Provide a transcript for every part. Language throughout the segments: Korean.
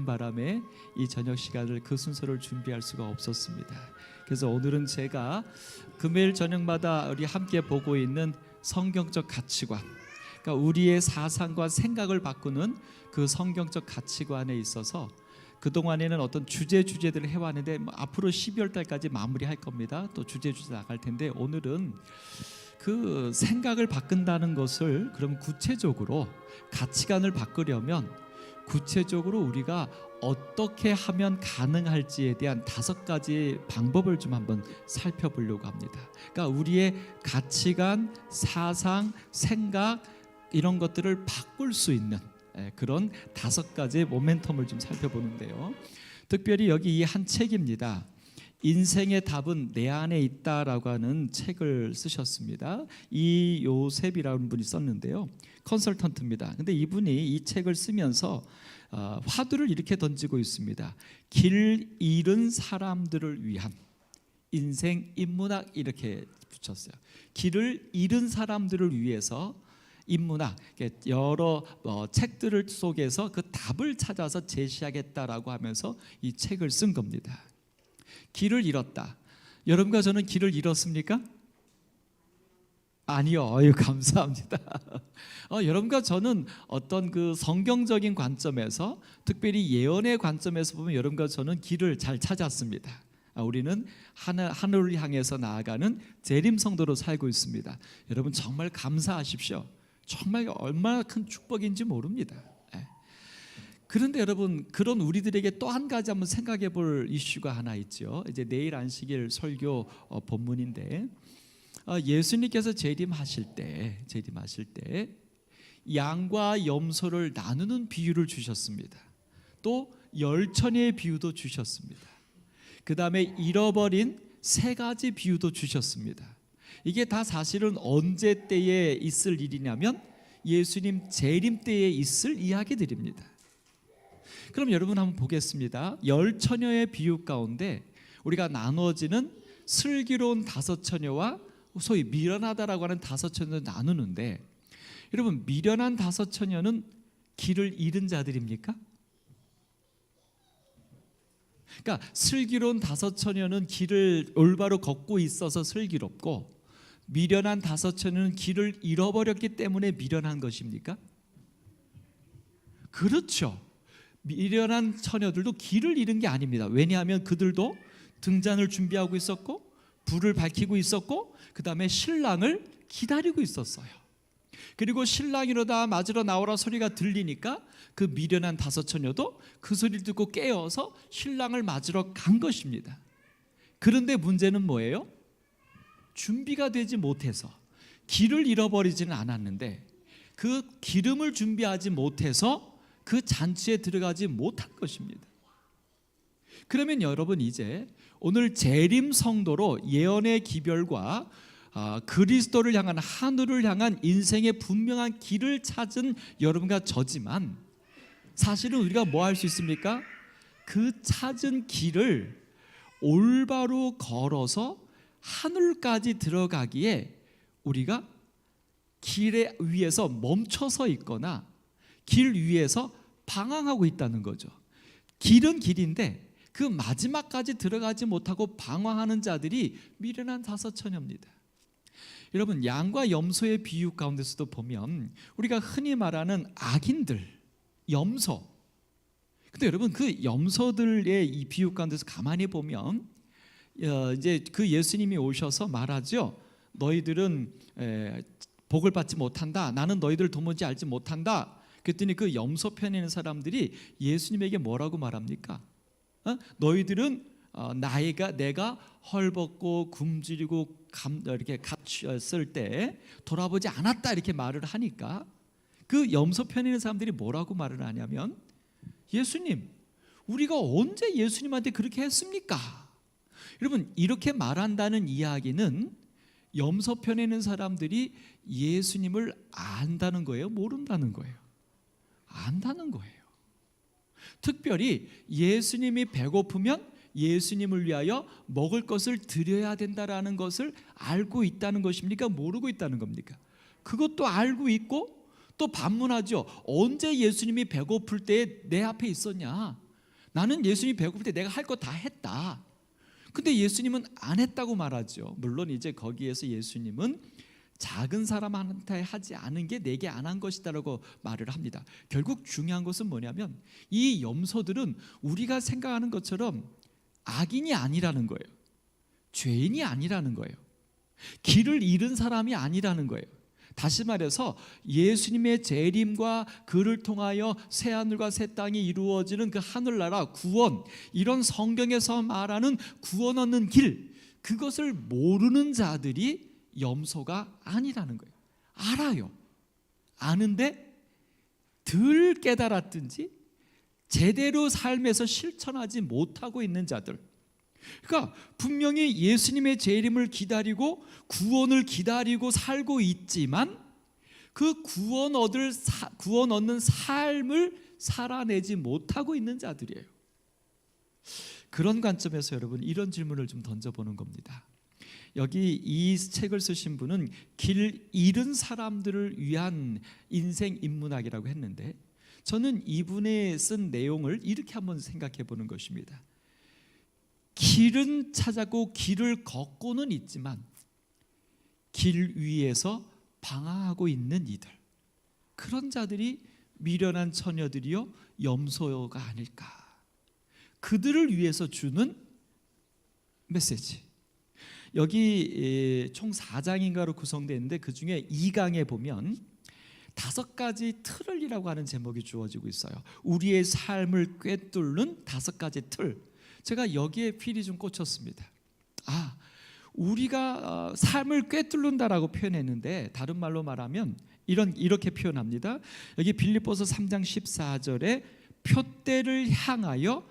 바람에 이 저녁 시간을 그 순서를 준비할 수가 없었습니다. 그래서 오늘은 제가 금요일 저녁마다 우리 함께 보고 있는 성경적 가치관, 그러니까 우리의 사상과 생각을 바꾸는 그 성경적 가치관에 있어서 그동안에는 어떤 주제들을 해왔는데 앞으로 12월 달까지 마무리할 겁니다. 또 주제 나갈 텐데 오늘은 그 생각을 바꾼다는 것을 그럼 구체적으로 가치관을 바꾸려면 구체적으로 우리가 어떻게 하면 가능할지에 대한 5가지 방법을 좀 한번 살펴보려고 합니다. 그러니까 우리의 가치관, 사상, 생각 이런 것들을 바꿀 수 있는 그런 5가지의 모멘텀을 좀 살펴보는데요. 특별히 여기 이 한 책입니다. 인생의 답은 내 안에 있다라고 하는 책을 쓰셨습니다. 이 요셉이라는 분이 썼는데요. 컨설턴트입니다. 근데 이분이 이 책을 쓰면서 화두를 이렇게 던지고 있습니다. 길 잃은 사람들을 위한 인생 인문학 이렇게 붙였어요. 길을 잃은 사람들을 위해서 인문학, 여러 책들을 속에서 그 답을 찾아서 제시하겠다라고 하면서 이 책을 쓴 겁니다. 길을 잃었다. 여러분과 저는 길을 잃었습니까? 아니요. 감사합니다. 여러분과 저는 어떤 그 성경적인 관점에서 특별히 예언의 관점에서 보면 여러분과 저는 길을 잘 찾았습니다. 우리는 하늘을 향해서 나아가는 재림 성도로 살고 있습니다. 여러분 정말 감사하십시오. 정말 얼마나 큰 축복인지 모릅니다. 그런데 여러분 그런 우리들에게 또 한 가지 한번 생각해 볼 이슈가 하나 있죠. 이제 내일 안식일 설교 본문인데 예수님께서 재림하실 때 양과 염소를 나누는 비유를 주셨습니다. 또 열처녀의 비유도 주셨습니다. 그 다음에 잃어버린 3가지 비유도 주셨습니다. 이게 다 사실은 언제 때에 있을 일이냐면 예수님 재림 때에 있을 이야기들입니다. 그럼 여러분 한번 보겠습니다. 열처녀의 비유 가운데 우리가 나누어지는 슬기로운 5처녀와 소위 미련하다라고 하는 5처녀를 나누는데 여러분 미련한 5처녀는 길을 잃은 자들입니까? 그러니까 슬기로운 5처녀는 길을 올바로 걷고 있어서 슬기롭고 미련한 5처녀는 길을 잃어버렸기 때문에 미련한 것입니까? 그렇죠. 미련한 처녀들도 길을 잃은 게 아닙니다. 왜냐하면 그들도 등잔을 준비하고 있었고 불을 밝히고 있었고 그 다음에 신랑을 기다리고 있었어요. 그리고 신랑이 이러다 맞으러 나오라 소리가 들리니까 그 미련한 5처녀도 그 소리를 듣고 깨어서 신랑을 맞으러 간 것입니다. 그런데 문제는 뭐예요? 준비가 되지 못해서 길을 잃어버리지는 않았는데 그 기름을 준비하지 못해서 그 잔치에 들어가지 못한 것입니다. 그러면 여러분 이제 오늘 재림 성도로 예언의 기별과 그리스도를 향한 하늘을 향한 인생의 분명한 길을 찾은 여러분과 저지만 사실은 우리가 뭐 할 수 있습니까? 그 찾은 길을 올바로 걸어서 하늘까지 들어가기에 우리가 길 위에서 멈춰서 있거나 길 위에서 방황하고 있다는 거죠. 길은 길인데 그 마지막까지 들어가지 못하고 방황하는 자들이 미련한 5처녀입니다. 여러분 양과 염소의 비유 가운데서도 보면 우리가 흔히 말하는 악인들, 염소. 근데 여러분 그 염소들의 이 비유 가운데서 가만히 보면 이제 그 예수님이 오셔서 말하죠. 너희들은 복을 받지 못한다. 나는 너희들 도무지 알지 못한다. 그랬더니 그 염소 편에 있는 사람들이 예수님에게 뭐라고 말합니까? 너희들은 내가 헐벗고 굶주리고 이렇게 갇혔을 때 돌아보지 않았다 이렇게 말을 하니까 그 염소 편에 있는 사람들이 뭐라고 말을 하냐면 예수님 우리가 언제 예수님한테 그렇게 했습니까? 여러분 이렇게 말한다는 이야기는 염소 편에 있는 사람들이 예수님을 안다는 거예요? 모른다는 거예요? 안다는 거예요. 특별히 예수님이 배고프면 예수님을 위하여 먹을 것을 드려야 된다라는 것을 알고 있다는 것입니까? 모르고 있다는 겁니까? 그것도 알고 있고 또 반문하죠. 언제 예수님이 배고플 때 내 앞에 있었냐? 나는 예수님이 배고플 때 내가 할 거 다 했다. 근데 예수님은 안 했다고 말하죠. 물론 이제 거기에서 예수님은 작은 사람한테 하지 않은 게 내게 안 한 것이다라고 말을 합니다. 결국 중요한 것은 뭐냐면 이 염소들은 우리가 생각하는 것처럼 악인이 아니라는 거예요. 죄인이 아니라는 거예요. 길을 잃은 사람이 아니라는 거예요. 다시 말해서 예수님의 재림과 그를 통하여 새하늘과 새 땅이 이루어지는 그 하늘나라 구원, 이런 성경에서 말하는 구원 얻는 길, 그것을 모르는 자들이 염소가 아니라는 거예요. 알아요. 아는데 덜 깨달았든지 제대로 삶에서 실천하지 못하고 있는 자들. 그러니까 분명히 예수님의 재림을 기다리고 구원을 기다리고 살고 있지만 그 구원 얻는 삶을 살아내지 못하고 있는 자들이에요. 그런 관점에서 여러분 이런 질문을 좀 던져보는 겁니다. 여기 이 책을 쓰신 분은 길 잃은 사람들을 위한 인생 인문학이라고 했는데, 저는 이분의 쓴 내용을 이렇게 한번 생각해 보는 것입니다. 길은 찾아고 길을 걷고는 있지만 길 위에서 방황하고 있는 이들, 그런 자들이 미련한 처녀들이요 염소가 아닐까. 그들을 위해서 주는 메시지. 여기 총 4장인가로 구성되어 있는데 그 중에 2강에 보면 5가지 틀이라고 하는 제목이 주어지고 있어요. 우리의 삶을 꿰뚫는 5가지 틀. 제가 여기에 필히 좀 꽂혔습니다. 우리가 삶을 꿰뚫는다라고 표현했는데 다른 말로 말하면 이렇게 표현합니다. 여기 빌립보서 3장 14절에 표대를 향하여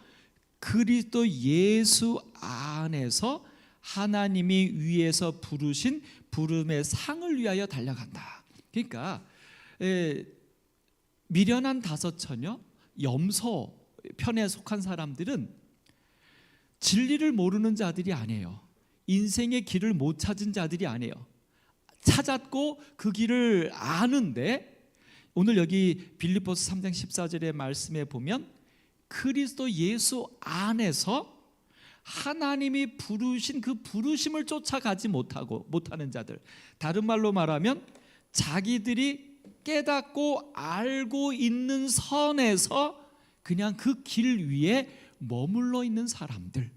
그리스도 예수 안에서 하나님이 위에서 부르신 부름의 상을 위하여 달려간다. 그러니까 미련한 5처녀, 염소 편에 속한 사람들은 진리를 모르는 자들이 아니에요. 인생의 길을 못 찾은 자들이 아니에요. 찾았고 그 길을 아는데, 오늘 여기 빌립보서 3장 14절의 말씀에 보면 그리스도 예수 안에서 하나님이 부르신 그 부르심을 쫓아가지 못하는 자들, 다른 말로 말하면 자기들이 깨닫고 알고 있는 선에서 그냥 그 길 위에 머물러 있는 사람들,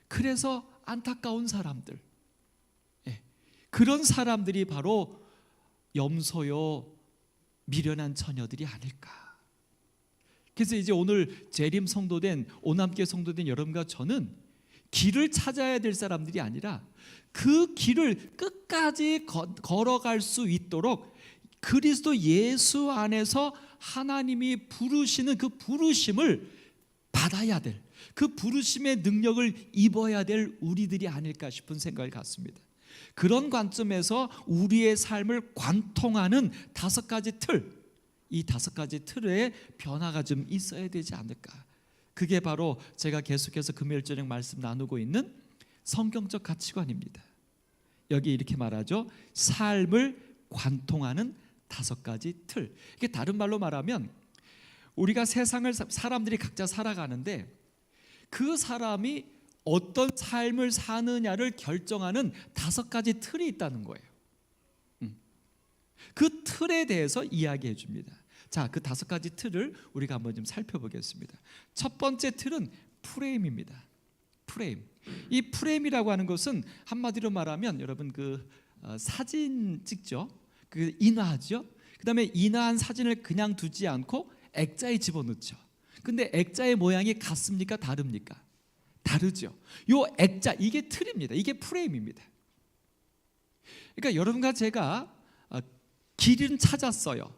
그래서 안타까운 사람들, 그런 사람들이 바로 염소요 미련한 처녀들이 아닐까. 그래서 이제 오늘 재림 성도된, 오남교회 성도된 여러분과 저는 길을 찾아야 될 사람들이 아니라 그 길을 끝까지 걸어갈 수 있도록 그리스도 예수 안에서 하나님이 부르시는 그 부르심을 받아야 될, 그 부르심의 능력을 입어야 될 우리들이 아닐까 싶은 생각을 갖습니다. 그런 관점에서 우리의 삶을 관통하는 5가지 틀, 이 5가지 틀에 변화가 좀 있어야 되지 않을까. 그게 바로 제가 계속해서 금요일 저녁 말씀 나누고 있는 성경적 가치관입니다. 여기 이렇게 말하죠. 삶을 관통하는 5가지 틀. 이게 다른 말로 말하면 우리가 세상을 사람들이 각자 살아가는데 그 사람이 어떤 삶을 사느냐를 결정하는 5가지 틀이 있다는 거예요. 그 틀에 대해서 이야기해 줍니다. 자, 그 5가지 틀을 우리가 한번 좀 살펴보겠습니다. 첫 번째 틀은 프레임입니다. 프레임. 이 프레임이라고 하는 것은 한마디로 말하면 여러분 그 사진 찍죠. 그 인화하죠. 그다음에 인화한 사진을 그냥 두지 않고 액자에 집어넣죠. 근데 액자의 모양이 같습니까? 다릅니까? 다르죠. 요 액자, 이게 틀입니다. 이게 프레임입니다. 그러니까 여러분과 제가 길은 찾았어요.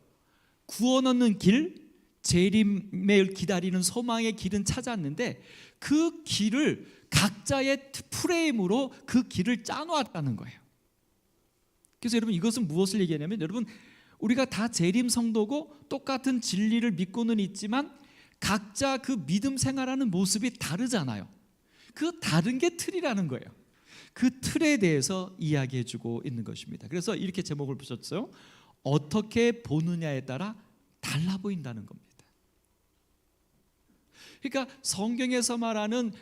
구원 얻는 길, 재림을 기다리는 소망의 길은 찾았는데 그 길을 각자의 프레임으로 그 길을 짜놓았다는 거예요. 그래서 여러분 이것은 무엇을 얘기하냐면, 여러분 우리가 다 재림 성도고 똑같은 진리를 믿고는 있지만 각자 그 믿음 생활하는 모습이 다르잖아요. 그 다른 게 틀이라는 거예요. 그 틀에 대해서 이야기해주고 있는 것입니다. 그래서 이렇게 제목을 붙였어요. 어떻게 보느냐에 따라 달라 보인다는 겁니다. 그러니까 성경에서 말하는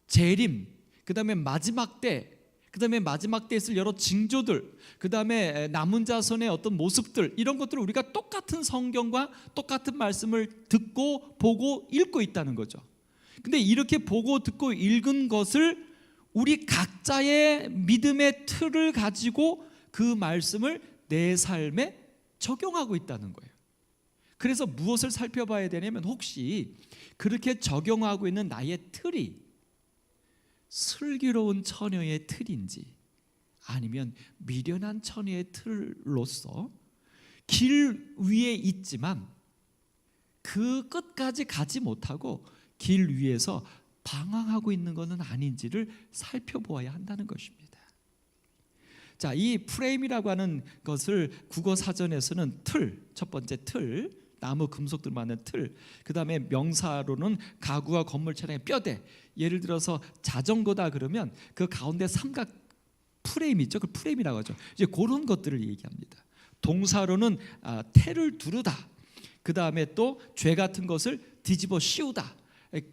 재림, 그다음에 마지막 때, 그다음에 마지막 때에 있을 여러 징조들, 그다음에 남은 자손의 어떤 모습들, 이런 것들을 우리가 똑같은 성경과 똑같은 말씀을 듣고 보고 읽고 있다는 거죠. 근데 이렇게 보고 듣고 읽은 것을 우리 각자의 믿음의 틀을 가지고 그 말씀을 내 삶에 적용하고 있다는 거예요. 그래서 무엇을 살펴봐야 되냐면, 혹시 그렇게 적용하고 있는 나의 틀이 슬기로운 처녀의 틀인지, 아니면 미련한 처녀의 틀로서 길 위에 있지만 그 끝까지 가지 못하고 길 위에서 방황하고 있는 것은 아닌지를 살펴보아야 한다는 것입니다. 자, 이 프레임이라고 하는 것을 국어 사전에서는 틀, 첫 번째 틀, 나무 금속들 많은 틀, 그 다음에 명사로는 가구와 건물 차량의 뼈대, 예를 들어서 자전거다 그러면 그 가운데 삼각 프레임 있죠, 그 프레임이라고 하죠. 이제 그런 것들을 얘기합니다. 동사로는 태를 두르다, 그 다음에 또 죄 같은 것을 뒤집어 씌우다,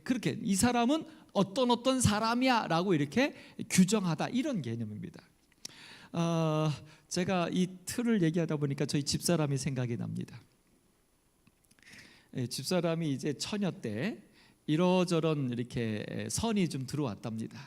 그렇게 이 사람은 어떤 사람이야 라고 이렇게 규정하다, 이런 개념입니다. 제가 이 틀을 얘기하다 보니까 저희 집사람이 생각이 납니다. 집사람이 이제 처녀 때 이러저런 이렇게 선이 좀 들어왔답니다.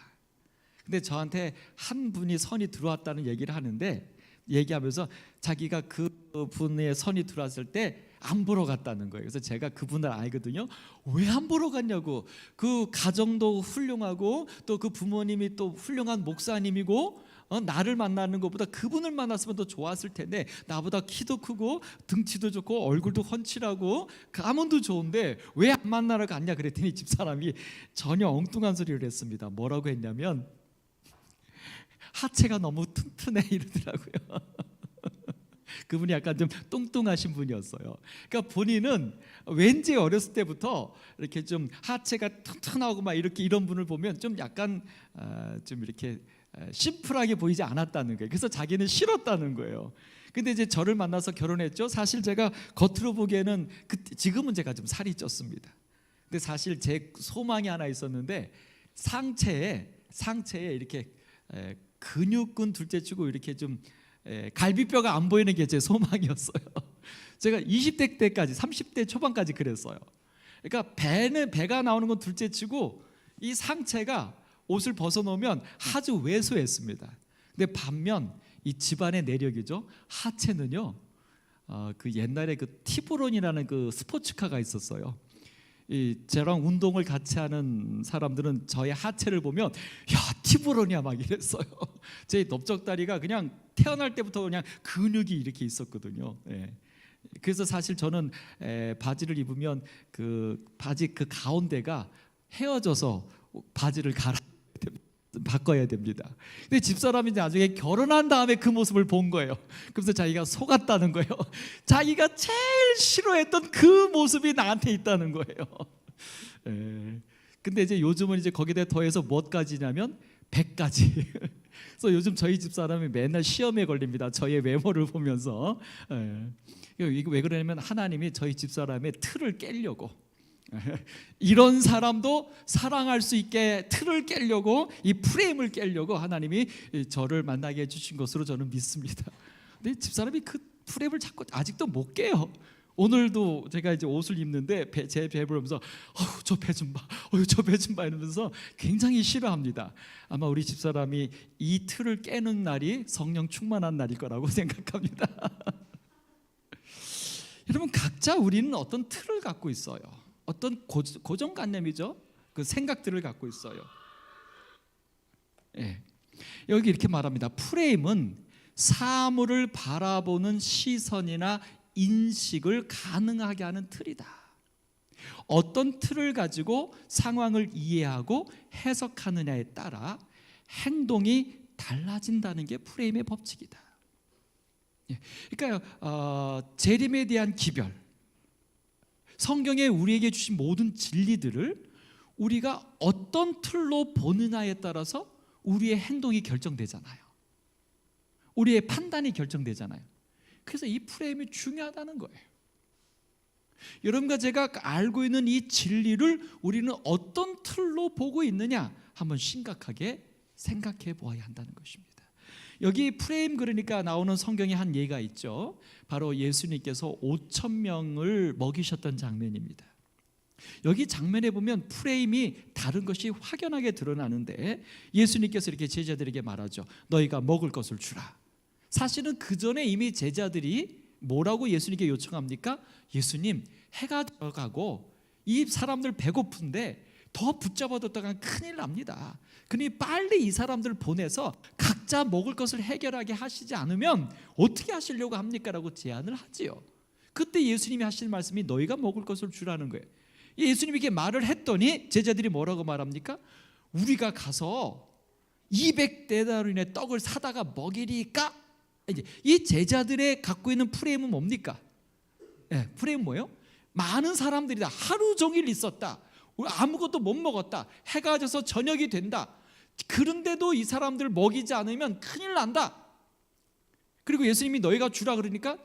근데 저한테 한 분이 선이 들어왔다는 얘기를 하는데, 얘기하면서 자기가 그 분의 선이 들어왔을 때 안 보러 갔다는 거예요. 그래서 제가 그분을 알거든요. 왜 안 보러 갔냐고. 그 가정도 훌륭하고 또 그 부모님이 또 훌륭한 목사님이고, 나를 만나는 것보다 그분을 만났으면 더 좋았을 텐데, 나보다 키도 크고 등치도 좋고 얼굴도 훤칠하고 가문도 좋은데 왜 안 만나러 갔냐 그랬더니 집사람이 전혀 엉뚱한 소리를 했습니다. 뭐라고 했냐면, 하체가 너무 튼튼해 이러더라고요. 그분이 약간 좀 뚱뚱하신 분이었어요. 그러니까 본인은 왠지 어렸을 때부터 이렇게 좀 하체가 튼튼하고 막 이렇게 이런 분을 보면 좀 약간 좀 이렇게 심플하게 보이지 않았다는 거예요. 그래서 자기는 싫었다는 거예요. 근데 이제 저를 만나서 결혼했죠. 사실 제가 겉으로 보기에는 지금은 제가 좀 살이 쪘습니다. 근데 사실 제 소망이 하나 있었는데, 상체에 이렇게 근육근 둘째치고 이렇게 좀 갈비뼈가 안 보이는 게 제 소망이었어요. 제가 20대 때까지, 30대 초반까지 그랬어요. 그러니까 배가 나오는 건 둘째치고 이 상체가 옷을 벗어놓으면 아주 왜소했습니다. 근데 반면 이 집안의 내력이죠. 하체는요. 그 옛날에 그 티브론이라는 그 스포츠카가 있었어요. 저랑 운동을 같이 하는 사람들은 저의 하체를 보면 야, 티브론이야 막 이랬어요. 제 넓적다리가 그냥 태어날 때부터 그냥 근육이 이렇게 있었거든요. 그래서 사실 저는 바지를 입으면 그 바지 그 가운데가 헤어져서 바지를 바꿔야 됩니다. 근데 집사람이 나중에 결혼한 다음에 그 모습을 본 거예요. 그래서 자기가 속았다는 거예요. 자기가 제일 싫어했던 그 모습이 나한테 있다는 거예요. 근데 이제 요즘은 이제 거기에 더해서 뭐까지냐면 100가지. 그래서 요즘 저희 집사람이 맨날 시험에 걸립니다. 저의 외모를 보면서. 이게 왜 그러냐면, 하나님이 저희 집사람의 틀을 깨려고, 이런 사람도 사랑할 수 있게 틀을 깨려고, 이 프레임을 깨려고 하나님이 저를 만나게 해주신 것으로 저는 믿습니다. 근데 집사람이 그 프레임을 자꾸 아직도 못 깨요. 오늘도 제가 이제 옷을 입는데 제 배를 보면서 저 배 좀 봐, 저 배 좀 봐 이러면서 굉장히 싫어합니다. 아마 우리 집사람이 이 틀을 깨는 날이 성령 충만한 날일 거라고 생각합니다. 여러분, 각자 우리는 어떤 틀을 갖고 있어요. 어떤 고정관념이죠. 그 생각들을 갖고 있어요. 여기 이렇게 말합니다. 프레임은 사물을 바라보는 시선이나 인식을 가능하게 하는 틀이다. 어떤 틀을 가지고 상황을 이해하고 해석하느냐에 따라 행동이 달라진다는 게 프레임의 법칙이다. 그러니까 재림에 대한 기별, 성경에 우리에게 주신 모든 진리들을 우리가 어떤 틀로 보느냐에 따라서 우리의 행동이 결정되잖아요. 우리의 판단이 결정되잖아요. 그래서 이 프레임이 중요하다는 거예요. 여러분과 제가 알고 있는 이 진리를 우리는 어떤 틀로 보고 있느냐 한번 심각하게 생각해 보아야 한다는 것입니다. 여기 프레임 그러니까 나오는 성경에 한 예가 있죠. 바로 예수님께서 5천 명을 먹이셨던 장면입니다. 여기 장면에 보면 프레임이 다른 것이 확연하게 드러나는데 예수님께서 이렇게 제자들에게 말하죠. 너희가 먹을 것을 주라. 사실은 그 전에 이미 제자들이 뭐라고 예수님께 요청합니까? 예수님, 해가 들어가고 이 사람들 배고픈데 더 붙잡아뒀다가 큰일 납니다. 그러니 빨리 이 사람들 보내서 각자 먹을 것을 해결하게 하시지 않으면 어떻게 하시려고 합니까? 라고 제안을 하지요. 그때 예수님이 하시는 말씀이 너희가 먹을 것을 주라는 거예요. 예수님이 이렇게 말을 했더니 제자들이 뭐라고 말합니까? 우리가 가서 200데나리온의 떡을 사다가 먹이리까? 이제 이 제자들의 갖고 있는 프레임은 뭡니까? 프레임은 뭐예요? 많은 사람들이다. 하루 종일 있었다. 아무것도 못 먹었다. 해가 져서 저녁이 된다. 그런데도 이 사람들 먹이지 않으면 큰일 난다. 그리고 예수님이 너희가 주라 그러니까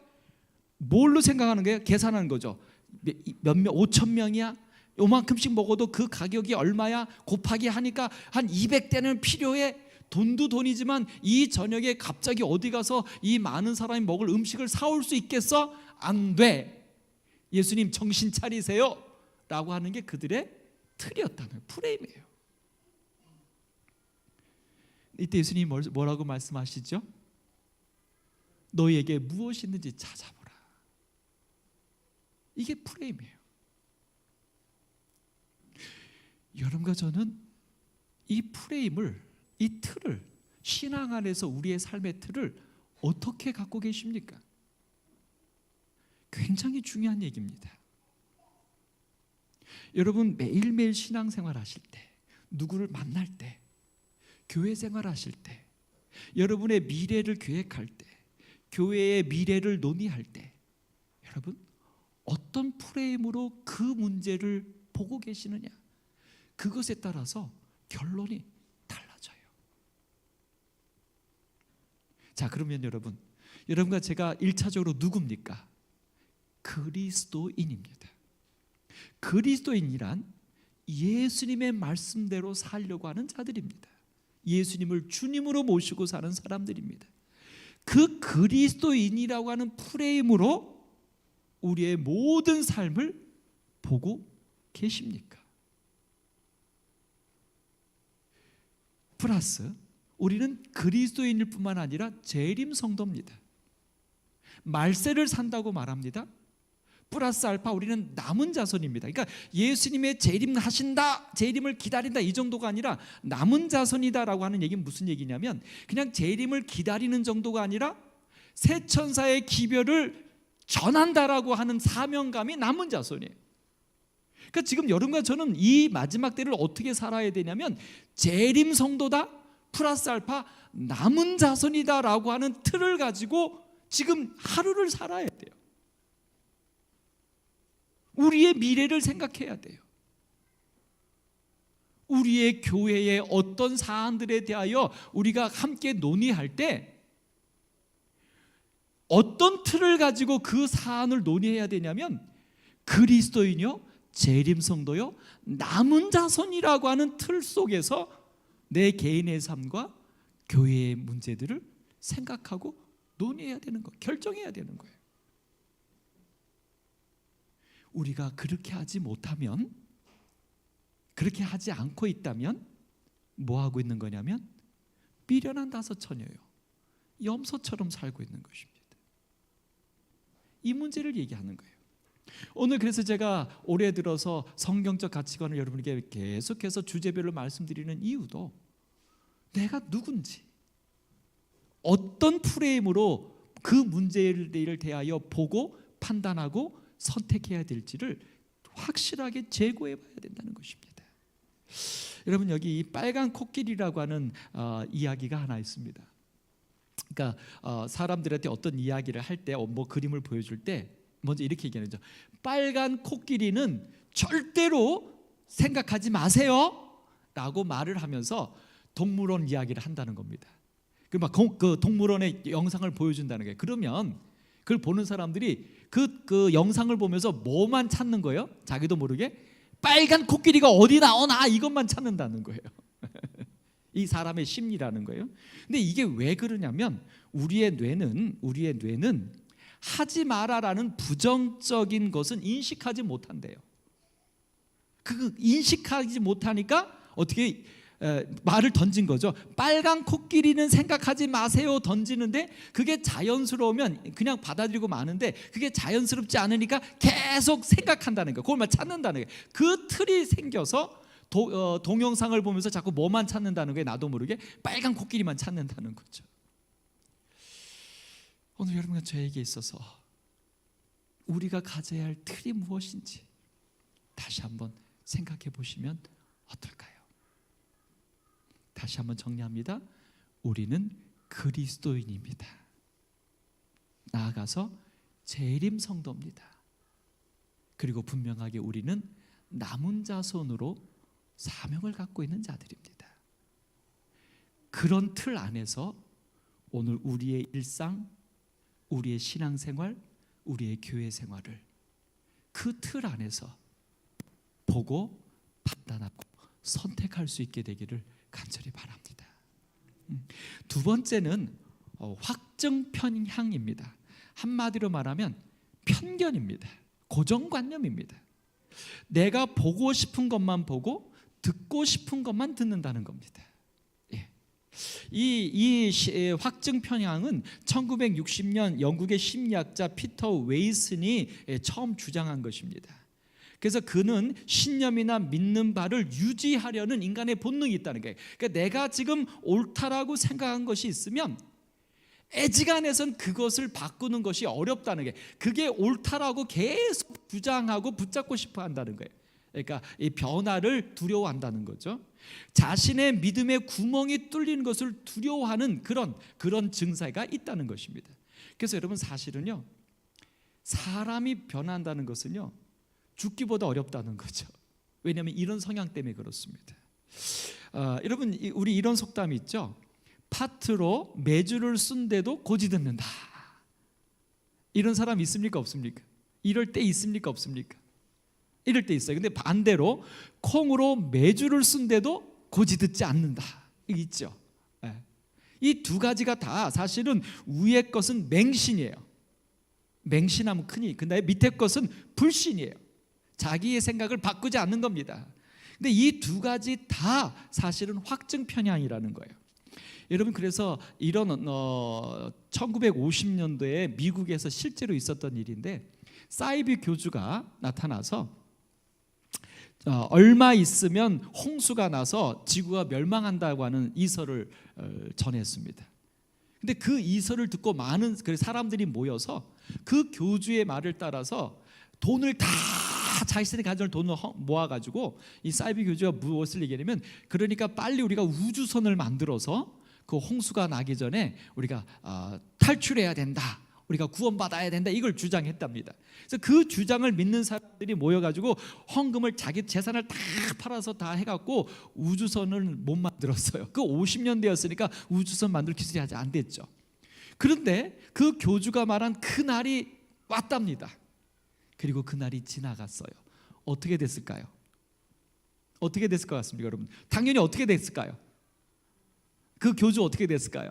뭘로 생각하는 거예요? 계산하는 거죠. 몇 명, 5천 명이야? 요만큼씩 먹어도 그 가격이 얼마야? 곱하기 하니까 한 200대는 필요해. 돈도 돈이지만 이 저녁에 갑자기 어디 가서 이 많은 사람이 먹을 음식을 사올 수 있겠어? 안 돼. 예수님 정신 차리세요 라고 하는 게 그들의 틀이었다는 프레임이에요. 이때 예수님이 뭐라고 말씀하시죠? 너희에게 무엇이 있는지 찾아보라. 이게 프레임이에요. 여러분과 저는 이 프레임을, 이 틀을, 신앙 안에서 우리의 삶의 틀을 어떻게 갖고 계십니까? 굉장히 중요한 얘기입니다. 여러분 매일매일 신앙생활 하실 때, 누구를 만날 때, 교회 생활 하실 때, 여러분의 미래를 계획할 때, 교회의 미래를 논의할 때 여러분 어떤 프레임으로 그 문제를 보고 계시느냐, 그것에 따라서 결론이 달라져요. 자, 그러면 여러분과 제가 1차적으로 누굽니까? 그리스도인입니다. 그리스도인이란 예수님의 말씀대로 살려고 하는 자들입니다. 예수님을 주님으로 모시고 사는 사람들입니다. 그 그리스도인이라고 하는 프레임으로 우리의 모든 삶을 보고 계십니까? 플러스 우리는 그리스도인일 뿐만 아니라 재림 성도입니다. 말세를 산다고 말합니다. 플러스 알파 우리는 남은 자손입니다. 그러니까 예수님의 재림하신다, 재림을 기다린다 이 정도가 아니라 남은 자손이다라고 하는 얘기는 무슨 얘기냐면 그냥 재림을 기다리는 정도가 아니라 새 천사의 기별을 전한다라고 하는 사명감이 남은 자손이에요. 그러니까 지금 여러분과 저는 이 마지막 때를 어떻게 살아야 되냐면 재림 성도다 플러스 알파 남은 자손이다라고 하는 틀을 가지고 지금 하루를 살아야 돼요. 우리의 미래를 생각해야 돼요. 우리의 교회의 어떤 사안들에 대하여 우리가 함께 논의할 때 어떤 틀을 가지고 그 사안을 논의해야 되냐면 그리스도인이요, 재림성도요, 남은 자손이라고 하는 틀 속에서 내 개인의 삶과 교회의 문제들을 생각하고 논의해야 되는 거예요. 결정해야 되는 거예요. 우리가 그렇게 하지 못하면, 그렇게 하지 않고 있다면 뭐 하고 있는 거냐면 미련한 다섯 처녀요, 염소처럼 살고 있는 것입니다. 이 문제를 얘기하는 거예요. 오늘 그래서 제가 올해 들어서 성경적 가치관을 여러분에게 계속해서 주제별로 말씀드리는 이유도 내가 누군지, 어떤 프레임으로 그 문제를 대하여 보고 판단하고 선택해야 될지를 확실하게 제고해 봐야 된다는 것입니다. 여러분 여기 이 빨간 코끼리라고 하는 이야기가 하나 있습니다. 그러니까 사람들한테 어떤 이야기를 할 때 뭐 그림을 보여줄 때 먼저 이렇게 얘기하죠. 빨간 코끼리는 절대로 생각하지 마세요 라고 말을 하면서 동물원 이야기를 한다는 겁니다. 그 동물원의 영상을 보여준다는 거예요. 그러면 그걸 보는 사람들이 그 영상을 보면서 뭐만 찾는 거예요? 자기도 모르게 빨간 코끼리가 어디 나오나 이것만 찾는다는 거예요. 이 사람의 심리라는 거예요. 근데 이게 왜 그러냐면 우리의 뇌는 하지 마라라는 부정적인 것은 인식하지 못한대요. 그 인식하지 못하니까 어떻게 말을 던진 거죠. 빨간 코끼리는 생각하지 마세요 던지는데 그게 자연스러우면 그냥 받아들이고 마는데 그게 자연스럽지 않으니까 계속 생각한다는 거예요. 그걸 찾는다는 거예요. 그 틀이 생겨서 동영상을 보면서 자꾸 뭐만 찾는다는 거예요. 나도 모르게 빨간 코끼리만 찾는다는 거죠. 오늘 여러분과 저에게 있어서 우리가 가져야 할 틀이 무엇인지 다시 한번 생각해 보시면 어떨까요? 다시 한번 정리합니다. 우리는 그리스도인입니다. 나아가서 재림 성도입니다. 그리고 분명하게 우리는 남은 자손으로 사명을 갖고 있는 자들입니다. 그런 틀 안에서 오늘 우리의 일상, 우리의 신앙생활, 우리의 교회 생활을 그 틀 안에서 보고 판단하고 선택할 수 있게 되기를 간절히 바랍니다. 두 번째는 확증 편향입니다. 한마디로 말하면 편견입니다. 고정관념입니다. 내가 보고 싶은 것만 보고 듣고 싶은 것만 듣는다는 겁니다. 이 확증 편향은 1960년 영국의 심리학자 피터 웨이슨이 처음 주장한 것입니다. 그래서 그는 신념이나 믿는 바를 유지하려는 인간의 본능이 있다는 거예요. 그러니까 내가 지금 옳다라고 생각한 것이 있으면 애지간해선 그것을 바꾸는 것이 어렵다는 게, 그게 옳다라고 계속 주장하고 붙잡고 싶어 한다는 거예요. 그러니까 이 변화를 두려워한다는 거죠. 자신의 믿음의 구멍이 뚫리는 것을 두려워하는 그런 증세가 있다는 것입니다. 그래서 여러분 사실은요, 사람이 변한다는 것은요 죽기보다 어렵다는 거죠. 왜냐하면 이런 성향 때문에 그렇습니다. 여러분 우리 이런 속담이 있죠. 파트로 메주를 쓴데도 고지 듣는다. 이런 사람 있습니까 없습니까? 이럴 때 있습니까 없습니까? 이럴 때 있어요. 근데 반대로 콩으로 메주를 쓴데도 고지 듣지 않는다. 이게 있죠. 이 두 가지가 다 사실은 위에 것은 맹신이에요. 맹신하면 크니. 근데 밑에 것은 불신이에요. 자기의 생각을 바꾸지 않는 겁니다. 근데 이 두 가지 다 사실은 확증 편향이라는 거예요. 여러분 그래서 이런 1950년도에 미국에서 실제로 있었던 일인데, 사이비 교주가 나타나서 얼마 있으면 홍수가 나서 지구가 멸망한다고 하는 이설을 전했습니다. 근데 그 이설을 듣고 많은 사람들이 모여서 그 교주의 말을 따라서 돈을 다 자신이 가진 돈을 모아가지고 이 사이비 교주가 무엇을 얘기하냐면, 그러니까 빨리 우리가 우주선을 만들어서 그 홍수가 나기 전에 우리가 탈출해야 된다, 우리가 구원받아야 된다, 이걸 주장했답니다. 그래서 그 주장을 믿는 사람들이 모여가지고 헌금을 자기 재산을 다 팔아서 다 해갖고 우주선을 못 만들었어요. 그 50년대였으니까 우주선 만들 기술이 아직 안 됐죠. 그런데 그 교주가 말한 그 날이 왔답니다. 그리고 그 날이 지나갔어요. 어떻게 됐을까요? 어떻게 됐을 것 같습니까, 여러분? 당연히 어떻게 됐을까요? 그 교주 어떻게 됐을까요?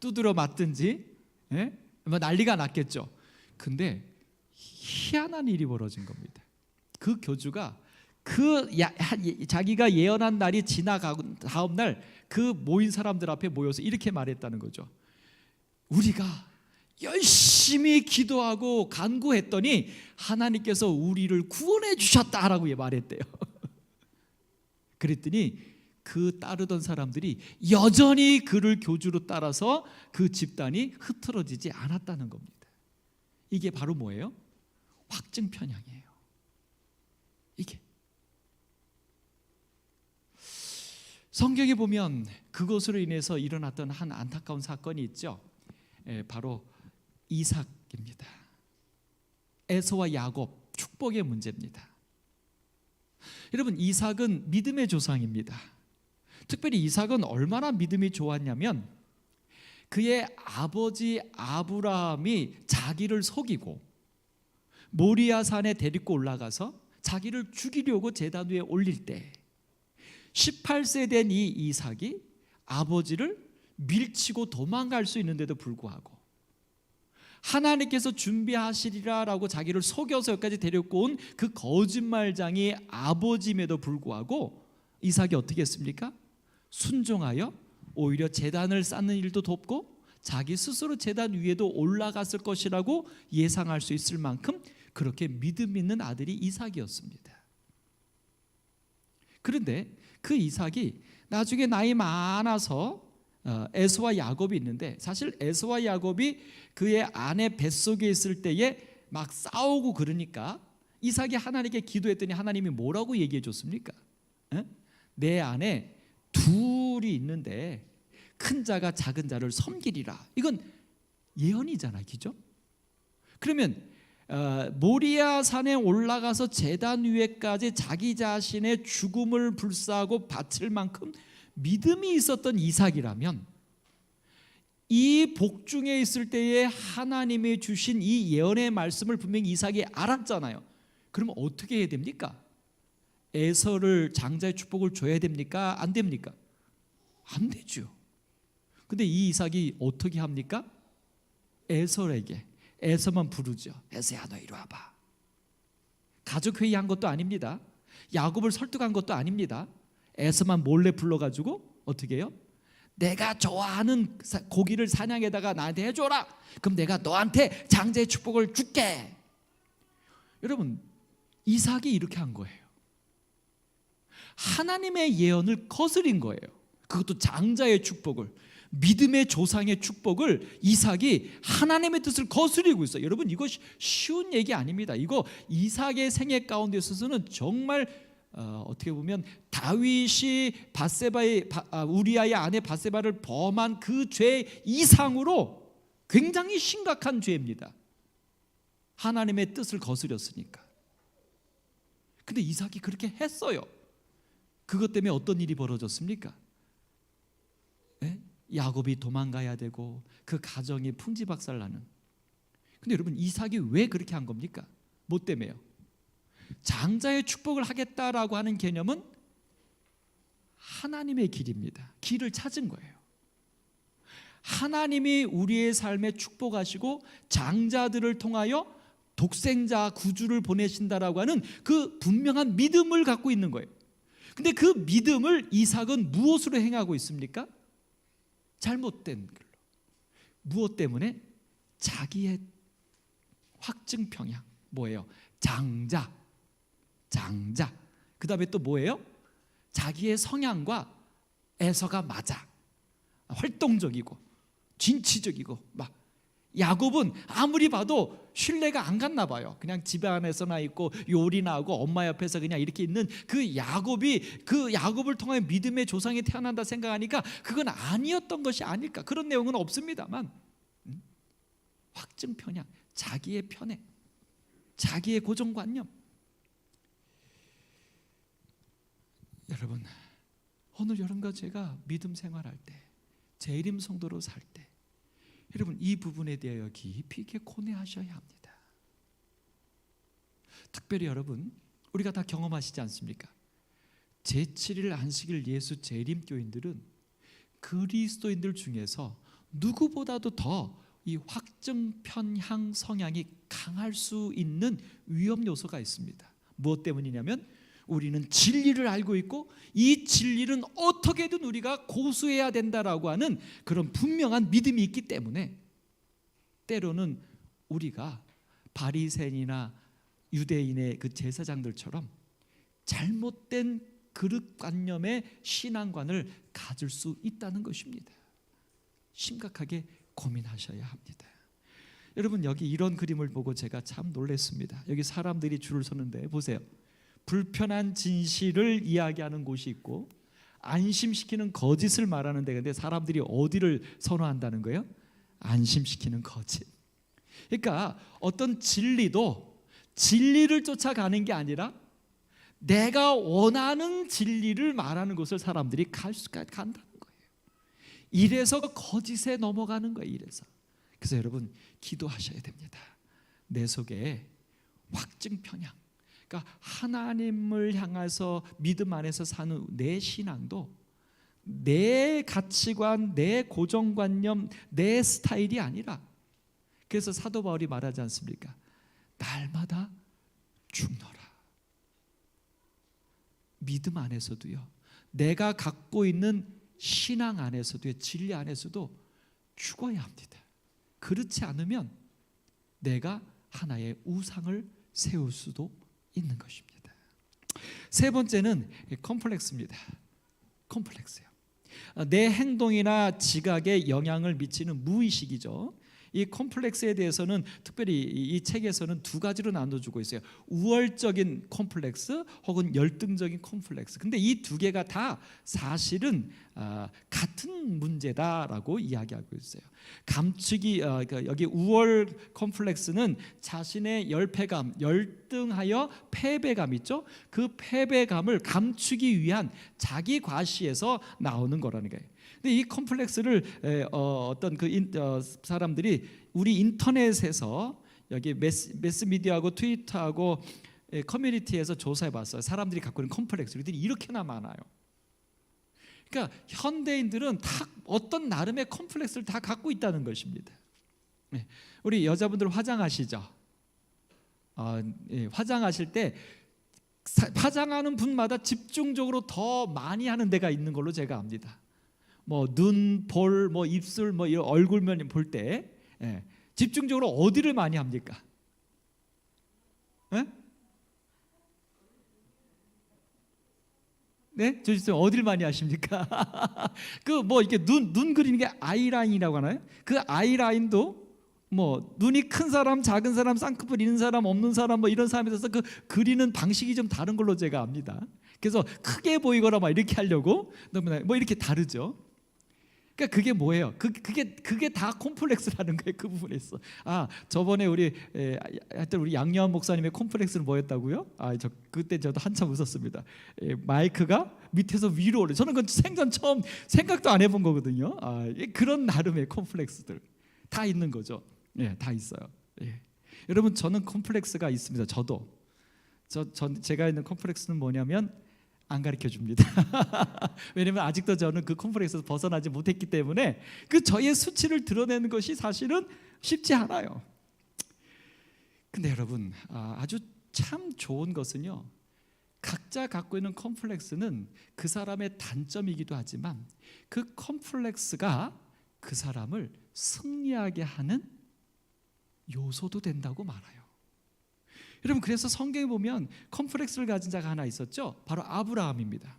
두드려 맞든지, 뭐 난리가 났겠죠. 근데 희한한 일이 벌어진 겁니다. 그 교주가 자기가 예언한 날이 지나가고 다음 날 그 모인 사람들 앞에 모여서 이렇게 말했다는 거죠. 우리가 열심히 기도하고 간구했더니 하나님께서 우리를 구원해 주셨다라고 말했대요. 그랬더니 그 따르던 사람들이 여전히 그를 교주로 따라서 그 집단이 흐트러지지 않았다는 겁니다. 이게 바로 뭐예요? 확증 편향이에요. 이게 성경에 보면 그것으로 인해서 일어났던 한 안타까운 사건이 있죠. 바로 이삭입니다. 에서와 야곱, 축복의 문제입니다. 여러분 이삭은 믿음의 조상입니다. 특별히 이삭은 얼마나 믿음이 좋았냐면, 그의 아버지 아브라함이 자기를 속이고 모리아 산에 데리고 올라가서 자기를 죽이려고 제단 위에 올릴 때 18세 된 이 이삭이 아버지를 밀치고 도망갈 수 있는데도 불구하고 하나님께서 준비하시리라라고 자기를 속여서 여기까지 데리고 온 그 거짓말장이 아버지임에도 불구하고 이삭이 어떻게 했습니까? 순종하여 오히려 제단을 쌓는 일도 돕고 자기 스스로 제단 위에도 올라갔을 것이라고 예상할 수 있을 만큼 그렇게 믿음 있는 아들이 이삭이었습니다. 그런데 그 이삭이 나중에 나이 많아서 에서와 야곱이 있는데, 사실 에서와 야곱이 그의 아내 뱃속에 있을 때에 막 싸우고 그러니까 이삭이 하나님께 기도했더니 하나님이 뭐라고 얘기해 줬습니까? 내 안에 둘이 있는데 큰 자가 작은 자를 섬기리라. 이건 예언이잖아요, 그죠? 그러면 모리아 산에 올라가서 제단 위에까지 자기 자신의 죽음을 불사하고 바칠 만큼 믿음이 있었던 이삭이라면 이 복중에 있을 때에 하나님이 주신 이 예언의 말씀을 분명히 이삭이 알았잖아요. 그럼 어떻게 해야 됩니까? 에서를 장자의 축복을 줘야 됩니까? 안 됩니까? 안 되죠. 근데 이 이삭이 어떻게 합니까? 에서만 부르죠. 에서야, 너 이리 와봐. 가족 회의한 것도 아닙니다. 야곱을 설득한 것도 아닙니다. 에서만 몰래 불러가지고 어떻게 해요? 내가 좋아하는 고기를 사냥에다가 나한테 해줘라. 그럼 내가 너한테 장자의 축복을 줄게. 여러분, 이삭이 이렇게 한 거예요. 하나님의 예언을 거스린 거예요. 그것도 장자의 축복을, 믿음의 조상의 축복을 이삭이 하나님의 뜻을 거스리고 있어요. 여러분, 이거 쉬운 얘기 아닙니다. 이거 이삭의 생애 가운데 있어서는 정말 어떻게 보면 다윗이 우리아의 아내 밧세바를 범한 그 죄 이상으로 굉장히 심각한 죄입니다. 하나님의 뜻을 거스렸으니까. 근데 이삭이 그렇게 했어요. 그것 때문에 어떤 일이 벌어졌습니까? 야곱이 도망가야 되고 그 가정이 풍지박살나는. 근데 여러분, 이삭이 왜 그렇게 한 겁니까? 뭐 때문에요? 장자의 축복을 하겠다라고 하는 개념은 하나님의 길입니다. 길을 찾은 거예요. 하나님이 우리의 삶에 축복하시고 장자들을 통하여 독생자 구주를 보내신다라고 하는 그 분명한 믿음을 갖고 있는 거예요. 근데 그 믿음을 이삭은 무엇으로 행하고 있습니까? 잘못된 길로. 무엇 때문에? 자기의 확증 평양. 뭐예요? 장자. 그 다음에 또 뭐예요? 자기의 성향과 에서가 맞아. 활동적이고 진취적이고 막. 야곱은 아무리 봐도 신뢰가 안 갔나 봐요. 그냥 집 안에서나 있고 요리나 하고 엄마 옆에서 그냥 이렇게 있는 그 야곱을 통해 믿음의 조상이 태어난다 생각하니까 그건 아니었던 것이 아닐까. 그런 내용은 없습니다만 확증 편향, 자기의 편애, 자기의 고정관념. 여러분, 오늘 여러분과 제가 믿음 생활할 때, 재림 성도로 살 때, 여러분, 이 부분에 대하여 깊이 있게 고뇌하셔야 합니다. 특별히 여러분, 우리가 다 경험하시지 않습니까? 제7일 안식일 예수 재림교인들은 그리스도인들 중에서 누구보다도 더 이 확증 편향 성향이 강할 수 있는 위험 요소가 있습니다. 무엇 때문이냐면 우리는 진리를 알고 있고 이 진리는 어떻게든 우리가 고수해야 된다라고 하는 그런 분명한 믿음이 있기 때문에 때로는 우리가 바리새인이나 유대인의 그 제사장들처럼 잘못된 그릇관념의 신앙관을 가질 수 있다는 것입니다. 심각하게 고민하셔야 합니다. 여러분, 여기 이런 그림을 보고 제가 참 놀랐습니다. 여기 사람들이 줄을 서는데 보세요. 불편한 진실을 이야기하는 곳이 있고 안심시키는 거짓을 말하는 데인데 사람들이 어디를 선호한다는 거예요? 안심시키는 거짓. 그러니까 어떤 진리도 진리를 쫓아가는 게 아니라 내가 원하는 진리를 말하는 곳을 사람들이 간다는 거예요. 이래서 거짓에 넘어가는 거예요. 이래서. 그래서 여러분, 기도하셔야 됩니다. 내 속에 확증 편향. 그러니까 하나님을 향해서 믿음 안에서 사는 내 신앙도 내 가치관, 내 고정관념, 내 스타일이 아니라, 그래서 사도 바울이 말하지 않습니까? 날마다 죽노라. 믿음 안에서도요, 내가 갖고 있는 신앙 안에서도요, 진리 안에서도 죽어야 합니다. 그렇지 않으면 내가 하나의 우상을 세울 수도 있는 것입니다. 세 번째는 컴플렉스입니다. 컴플렉스요. 내 행동이나 지각에 영향을 미치는 무의식이죠. 이 컴플렉스에 대해서는 특별히 이 책에서는 두 가지로 나눠주고 있어요. 우월적인 컴플렉스 혹은 열등적인 컴플렉스. 근데 이 두 개가 다 사실은 같은 문제다라고 이야기하고 있어요. 감추기, 여기 우월 컴플렉스는 자신의 열패감, 열등하여 패배감 있죠. 그 패배감을 감추기 위한 자기 과시에서 나오는 거라는 거예요. 근데 이 컴플렉스를 어떤 사람들이 우리 인터넷에서 여기 매스미디어하고 트위터하고 커뮤니티에서 조사해봤어요. 사람들이 갖고 있는 컴플렉스들이 이렇게나 많아요. 그러니까 현대인들은 다 어떤 나름의 컴플렉스를 다 갖고 있다는 것입니다. 우리 여자분들 화장하시죠? 화장하실 때 화장하는 분마다 집중적으로 더 많이 하는 데가 있는 걸로 제가 압니다. 뭐 눈, 볼, 뭐 입술, 뭐 이런 얼굴면 볼 때 집중적으로 어디를 많이 합니까? 네? 조지쌤 어디를 많이 하십니까? 그 뭐 이렇게 눈 그리는 게 아이라인이라고 하나요? 그 아이라인도 뭐 눈이 큰 사람, 작은 사람, 쌍꺼풀 있는 사람, 없는 사람 뭐 이런 사람에 있어서 그 그리는 방식이 좀 다른 걸로 제가 압니다. 그래서 크게 보이거나 막 이렇게 하려고 너무나 뭐 이렇게 다르죠. 그러니까 그게 뭐예요? 그게 다 콤플렉스라는 거예요. 그 부분에 있어. 저번에 하여튼 우리 양여한 목사님의 콤플렉스는 뭐였다고요? 그때 저도 한참 웃었습니다. 마이크가 밑에서 위로 오래. 저는 그건 생전 처음 생각도 안 해본 거거든요. 그런 나름의 콤플렉스들 다 있는 거죠. 다 있어요. 여러분, 저는 콤플렉스가 있습니다. 제가 있는 콤플렉스는 뭐냐면 안 가르쳐 줍니다. 왜냐면 아직도 저는 그 콤플렉스에서 벗어나지 못했기 때문에 그 저의 수치를 드러내는 것이 사실은 쉽지 않아요. 근데 여러분, 아주 참 좋은 것은요, 각자 갖고 있는 콤플렉스는 그 사람의 단점이기도 하지만 그 콤플렉스가 그 사람을 승리하게 하는 요소도 된다고 말아요. 여러분, 그래서 성경에 보면 컴플렉스를 가진 자가 하나 있었죠. 바로 아브라함입니다.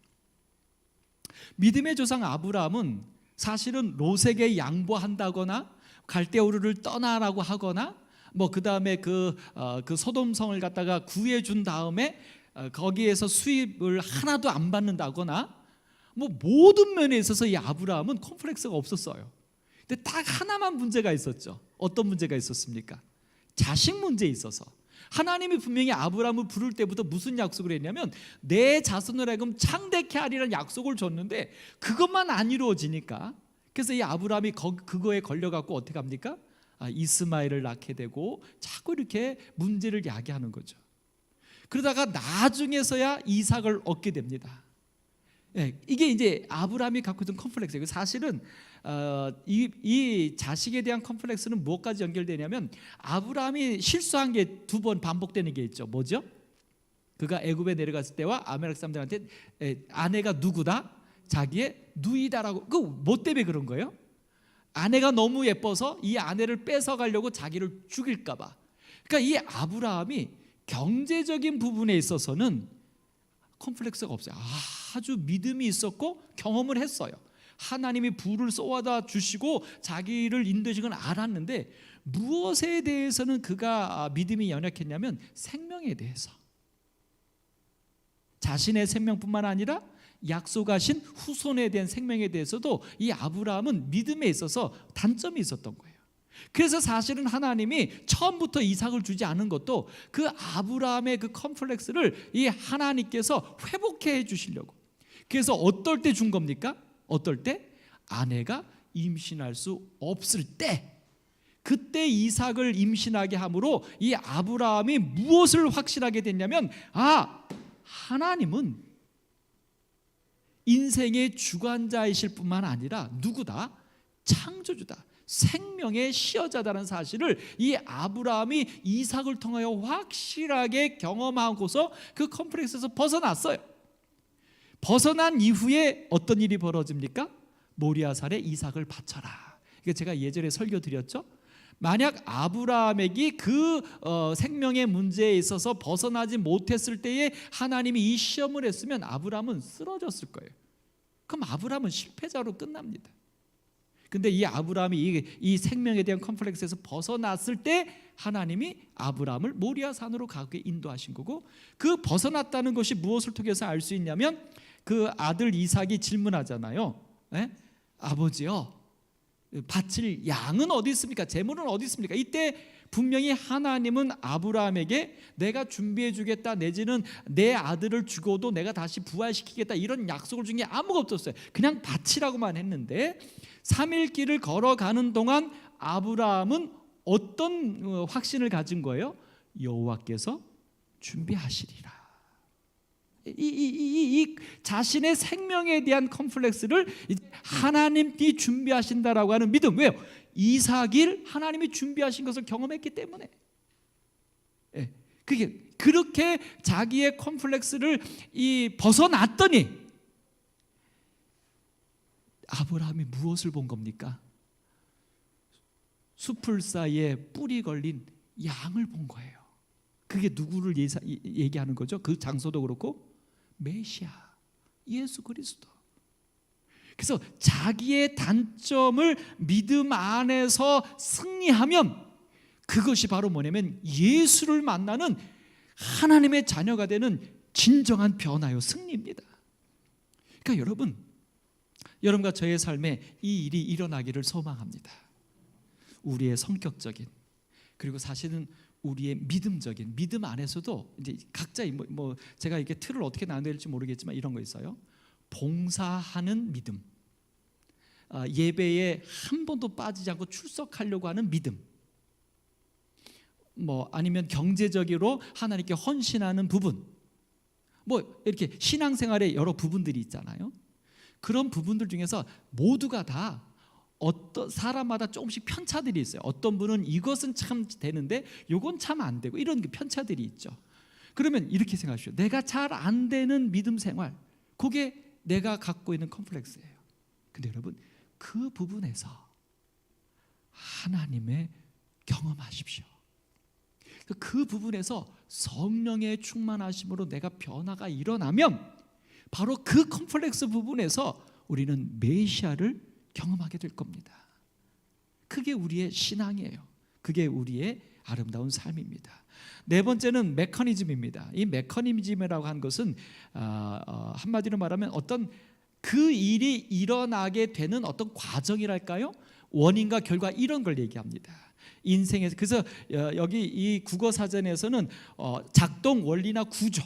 믿음의 조상 아브라함은 사실은 롯에게 양보한다거나 갈대우르를 떠나라고 하거나 뭐 그다음에 그 소돔성을 갖다가 구해준 다음에 거기에서 수입을 하나도 안 받는다거나 뭐 모든 면에 있어서 이 아브라함은 컴플렉스가 없었어요. 근데 딱 하나만 문제가 있었죠. 어떤 문제가 있었습니까? 자식 문제에 있어서 하나님이 분명히 아브라함을 부를 때부터 무슨 약속을 했냐면 내 자손을 하여금 창대케 하리라는 약속을 줬는데 그것만 안 이루어지니까, 그래서 이 아브라함이 그거에 걸려갖고 어떻게 합니까? 이스마엘을 낳게 되고 자꾸 이렇게 문제를 야기하는 거죠. 그러다가 나중에서야 이삭을 얻게 됩니다. 이게 이제 아브라함이 갖고 있던 컴플렉스예요. 사실은 이 자식에 대한 컴플렉스는 무엇까지 연결되냐면 아브라함이 실수한 게 두 번 반복되는 게 있죠. 뭐죠? 그가 애굽에 내려갔을 때와 아말렉 사람들한테 아내가 누구다? 자기의 누이다라고. 그 뭐 때문에 그런 거예요? 아내가 너무 예뻐서 이 아내를 뺏어가려고 자기를 죽일까 봐. 그러니까 이 아브라함이 경제적인 부분에 있어서는 컴플렉스가 없어요. 아주 믿음이 있었고 경험을 했어요. 하나님이 부를 쏘아다 주시고 자기를 인도하신 건 알았는데 무엇에 대해서는 그가 믿음이 연약했냐면 생명에 대해서. 자신의 생명뿐만 아니라 약속하신 후손에 대한 생명에 대해서도 이 아브라함은 믿음에 있어서 단점이 있었던 거예요. 그래서 사실은 하나님이 처음부터 이삭을 주지 않은 것도 그 아브라함의 그 컴플렉스를 이 하나님께서 회복해 주시려고. 그래서 어떨 때 준 겁니까? 어떨 때? 아내가 임신할 수 없을 때. 그때 이삭을 임신하게 함으로 이 아브라함이 무엇을 확신하게 됐냐면, 하나님은 인생의 주관자이실 뿐만 아니라 누구다? 창조주다, 생명의 시여자다는 사실을 이 아브라함이 이삭을 통하여 확실하게 경험하고서 그 컴플렉스에서 벗어났어요. 벗어난 이후에 어떤 일이 벌어집니까? 모리아산에 이삭을 바쳐라. 이거 제가 예전에 설교 드렸죠. 만약 아브라함에게 그 생명의 문제에 있어서 벗어나지 못했을 때에 하나님이 이 시험을 했으면 아브라함은 쓰러졌을 거예요. 그럼 아브라함은 실패자로 끝납니다. 근데 이 아브라함이 이 생명에 대한 컴플렉스에서 벗어났을 때 하나님이 아브라함을 모리아산으로 가게 인도하신 거고, 그 벗어났다는 것이 무엇을 통해서 알 수 있냐면, 그 아들 이삭이 질문하잖아요. 아버지요, 바칠 양은 어디 있습니까? 재물은 어디 있습니까? 이때 분명히 하나님은 아브라함에게 내가 준비해 주겠다, 내지는 내 아들을 죽어도 내가 다시 부활시키겠다, 이런 약속을 준 게 아무것도 없었어요. 그냥 바치라고만 했는데 3일 길을 걸어가는 동안 아브라함은 어떤 확신을 가진 거예요? 여호와께서 준비하시리라. 이 자신의 생명에 대한 컴플렉스를 하나님이 준비하신다라고 하는 믿음. 왜요? 이삭을 하나님이 준비하신 것을 경험했기 때문에. 그게 그렇게 자기의 컴플렉스를 벗어났더니 아브라함이 무엇을 본 겁니까? 숲풀 사이에 뿔이 걸린 양을 본 거예요. 그게 누구를 얘기하는 거죠? 그 장소도 그렇고 메시아, 예수 그리스도. 그래서 자기의 단점을 믿음 안에서 승리하면 그것이 바로 뭐냐면 예수를 만나는 하나님의 자녀가 되는 진정한 변화요, 승리입니다. 그러니까 여러분과 저의 삶에 이 일이 일어나기를 소망합니다. 우리의 성격적인, 그리고 사실은 우리의 믿음적인, 믿음 안에서도 이제 각자 제가 이게 틀을 어떻게 나눠야 될지 모르겠지만 이런 거 있어요. 봉사하는 믿음, 예배에 한 번도 빠지지 않고 출석하려고 하는 믿음, 아니면 경제적으로 하나님께 헌신하는 부분, 이렇게 신앙생활에 여러 부분들이 있잖아요. 그런 부분들 중에서 모두가 다 어떤 사람마다 조금씩 편차들이 있어요. 어떤 분은 이것은 참 되는데 이건 참 안 되고, 이런 편차들이 있죠. 그러면 이렇게 생각하십시오. 내가 잘 안 되는 믿음 생활, 그게 내가 갖고 있는 컴플렉스예요. 근데 여러분, 그 부분에서 하나님의 경험하십시오. 그 부분에서 성령의 충만하심으로 내가 변화가 일어나면 바로 그 컴플렉스 부분에서 우리는 메시아를 경험하게 될 겁니다. 그게 우리의 신앙이에요. 그게 우리의 아름다운 삶입니다. 네 번째는 메커니즘입니다. 이 메커니즘이라고 하는 것은 한마디로 말하면 어떤 그 일이 일어나게 되는 어떤 과정이랄까요? 원인과 결과, 이런 걸 얘기합니다. 인생에서. 그래서 여기 이 국어 사전에서는 작동 원리나 구조,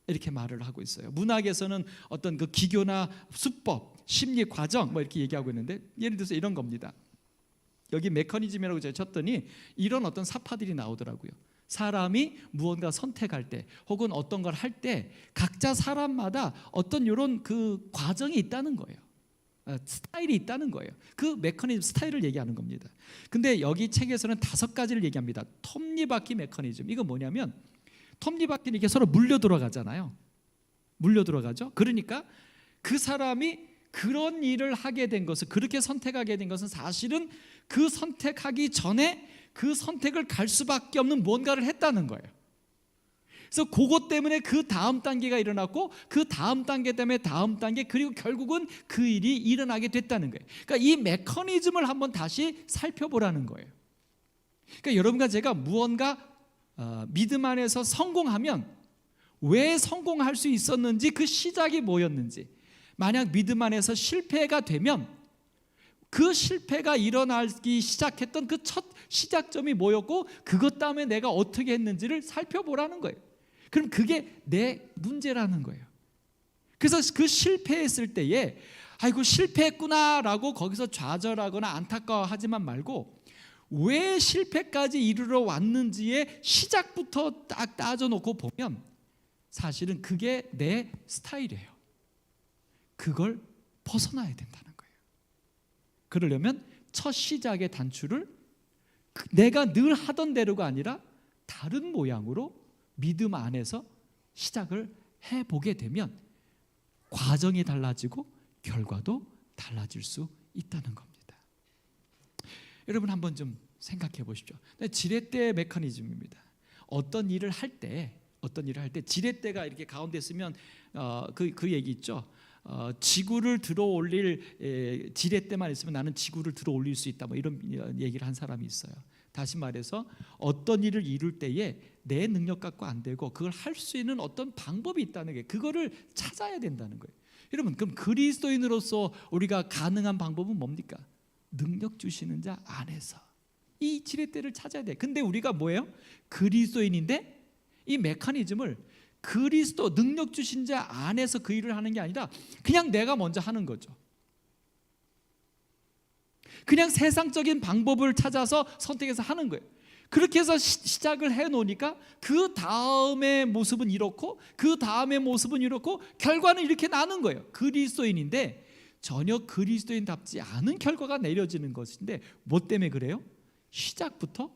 이렇게 말을 하고 있어요. 문학에서는 어떤 그 기교나 수법, 심리 과정 이렇게 얘기하고 있는데, 예를 들어서 이런 겁니다. 여기 메커니즘이라고 제가 쳤더니 이런 어떤 사파들이 나오더라고요. 사람이 무언가 선택할 때 혹은 어떤 걸 할 때 각자 사람마다 어떤 이런 그 과정이 있다는 거예요. 스타일이 있다는 거예요. 그 메커니즘, 스타일을 얘기하는 겁니다. 근데 여기 책에서는 5가지를 얘기합니다. 톱니바퀴 메커니즘. 이거 뭐냐면, 톱니바퀴는 이렇게 서로 물려 들어가잖아요. 물려 들어가죠. 그러니까 그 사람이 그런 일을 하게 된 것은, 그렇게 선택하게 된 것은 사실은 그 선택하기 전에 그 선택을 갈 수밖에 없는 무언가를 했다는 거예요. 그래서 그것 때문에 그 다음 단계가 일어났고, 그 다음 단계 때문에 다음 단계, 그리고 결국은 그 일이 일어나게 됐다는 거예요. 그러니까 이 메커니즘을 한번 다시 살펴보라는 거예요. 그러니까 여러분과 제가 무언가 믿음 안에서 성공하면 왜 성공할 수 있었는지, 그 시작이 뭐였는지, 만약 믿음 안에서 실패가 되면 그 실패가 일어나기 시작했던 그 첫 시작점이 뭐였고, 그것 다음에 내가 어떻게 했는지를 살펴보라는 거예요. 그럼 그게 내 문제라는 거예요. 그래서 그 실패했을 때에 아이고 실패했구나라고 거기서 좌절하거나 안타까워하지만 말고, 왜 실패까지 이르러 왔는지의 시작부터 딱 따져놓고 보면 사실은 그게 내 스타일이에요. 그걸 벗어나야 된다는 거예요. 그러려면 첫 시작의 단추를 내가 늘 하던 대로가 아니라 다른 모양으로 믿음 안에서 시작을 해보게 되면 과정이 달라지고 결과도 달라질 수 있다는 겁니다. 여러분 한번 좀 생각해 보십시오. 지렛대 메커니즘입니다. 어떤 일을 할 때 지렛대가 이렇게 가운데 있으면 그 얘기 있죠. 지구를 들어올릴 지렛대만 있으면 나는 지구를 들어올릴 수 있다. 뭐 이런 얘기를 한 사람이 있어요. 다시 말해서 어떤 일을 이룰 때에 내 능력 갖고 안 되고 그걸 할 수 있는 어떤 방법이 있다는 게 그거를 찾아야 된다는 거예요. 여러분 그럼 그리스도인으로서 우리가 가능한 방법은 뭡니까? 능력 주시는 자 안에서 이 지렛대를 찾아야 돼. 근데 우리가 뭐예요? 그리스도인인데 이 메커니즘을 그리스도 능력 주신 자 안에서 그 일을 하는 게 아니라 그냥 내가 먼저 하는 거죠. 그냥 세상적인 방법을 찾아서 선택해서 하는 거예요. 그렇게 해서 시작을 해놓으니까 그 다음의 모습은 이렇고 그 다음의 모습은 이렇고 결과는 이렇게 나는 거예요. 그리스도인인데 전혀 그리스도인답지 않은 결과가 내려지는 것인데 뭐 때문에 그래요? 시작부터